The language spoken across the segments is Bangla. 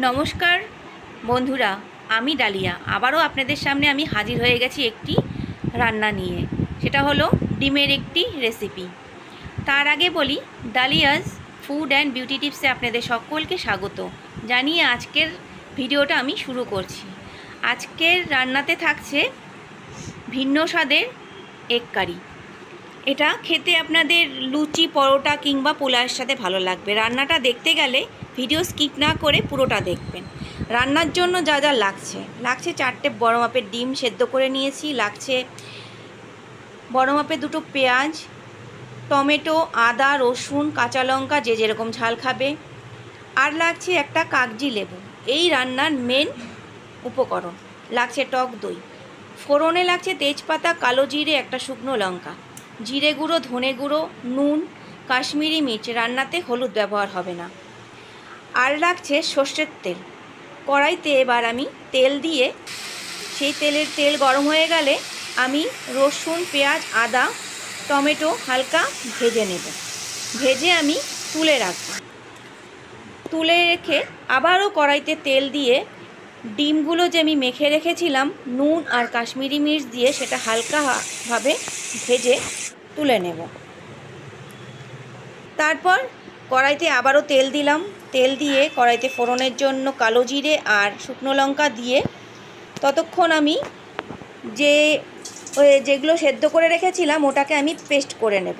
নমস্কার বন্ধুরা, আমি ডালিয়া আবারও আপনাদের সামনে আমি হাজির হয়ে গেছি একটি রান্না নিয়ে। সেটা হলো ডিমের একটি রেসিপি। তার আগে বলি, ডালিয়াস ফুড অ্যান্ড বিউটি টিপসে আপনাদের সকলকে স্বাগত জানিয়ে আজকের ভিডিওটা আমি শুরু করছি। আজকের রান্নাতে থাকছে ভিন্ন স্বাদের এগ কারি। এটা খেতে আপনাদের লুচি, পরোটা কিংবা পোলাওয়ের সাথে ভালো লাগবে। রান্নাটা দেখতে গেলে ভিডিও স্কিপ না করে পুরোটা দেখবেন। রান্নার জন্য যা যা লাগছে 4টে বড় মাপের ডিম সেদ্ধ করে নিয়েছি, লাগছে বড় মাপের 2টো পেঁয়াজ, টমেটো, আদা, রসুন, কাঁচা লঙ্কা, যে যেরকম ঝাল খাবে, আর লাগছে একটা কাগজি লেবু। এই রান্নার মেন উপকরণ। লাগছে টক দই, ফোড়নে লাগছে তেজপাতা, কালো জিরে, একটা শুকনো লঙ্কা, জিরে গুঁড়ো, ধনে গুঁড়ো, নুন, কাশ্মীরি মির্চ, রান্নাতে হলুদ ব্যবহার হবে না। আর লাগছে সর্ষের তেল। কড়াইতে এবার আমি তেল দিয়ে, সেই তেল গরম হয়ে গেলে আমি রসুন, পেঁয়াজ, আদা, টমেটো হালকা ভেজে নেব। ভেজে আমি তুলে রাখব। তুলে রেখে আবারও কড়াইতে তেল দিয়ে ডিমগুলো যে আমি মেখে রেখেছিলাম নুন আর কাশ্মীরি মির্চ দিয়ে, সেটা হালকাভাবে ভেজে তুলে নেব। তারপর কড়াইতে আবারও তেল দিলাম। তেল দিয়ে কড়াইতে ফোড়নের জন্য কালো জিরে আর শুকনো লঙ্কা দিয়ে ততক্ষণ আমি যেগুলো সেদ্ধ করে রেখেছিলাম ওটাকে আমি পেস্ট করে নেব।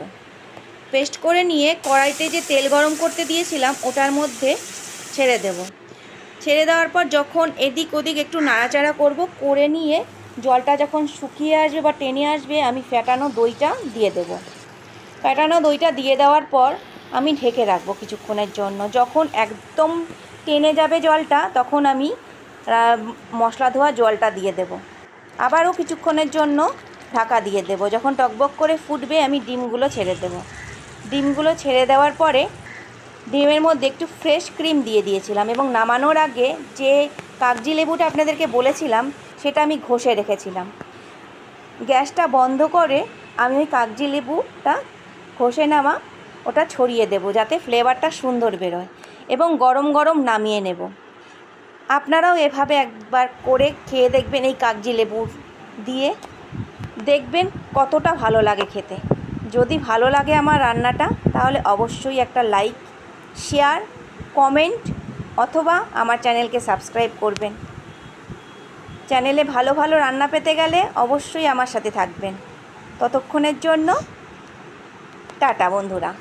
পেস্ট করে নিয়ে কড়াইতে যে তেল গরম করতে দিয়েছিলাম ওটার মধ্যে ছেড়ে দেব। ছেড়ে দেওয়ার পর যখন এদিক ওদিক একটু নাড়াচাড়া করে নিয়ে জলটা যখন শুকিয়ে আসবে বা টেনে আসবে, আমি ফ্যাটানো দইটা দিয়ে দেব। ফ্যাটানো দইটা দিয়ে দেওয়ার পর আমি ঢেকে রাখবো কিছুক্ষণের জন্য। যখন একদম টেনে যাবে জলটা, তখন আমি মশলা ধোয়া জলটা দিয়ে দেব। আবারও কিছুক্ষণের জন্য ঢাকা দিয়ে দেব। যখন টকবক করে ফুটবে আমি ডিমগুলো ছেড়ে দেব। ডিমগুলো ছেড়ে দেওয়ার পরে ডিমের মধ্যে একটু ফ্রেশ ক্রিম দিয়ে দিয়েছিলাম, এবং নামানোর আগে যে কাগজি লেবুটা আপনাদেরকে বলেছিলাম সেটা আমি ঘষে রেখেছিলাম। গ্যাসটা বন্ধ করে আমি ওই কাগজি লেবুটা ঘষে ওটা ছড়িয়ে দেব, যাতে ফ্লেভারটা সুন্দর বেরোয়, এবং গরম গরম নামিয়ে নেব। আপনারাও এভাবে একবার করে খেয়ে দেখবেন এই কাগজি লেবু দিয়ে, দেখবেন কতটা ভালো লাগে খেতে। যদি ভালো লাগে আমার রান্নাটা, তাহলে অবশ্যই একটা লাইক, শেয়ার, কমেন্ট অথবা আমার চ্যানেলকে সাবস্ক্রাইব করবেন। চ্যানেলে ভালো ভালো রান্না পেতে গেলে অবশ্যই আমার সাথে থাকবেন। ততক্ষণের জন্য টাটা বন্ধুরা।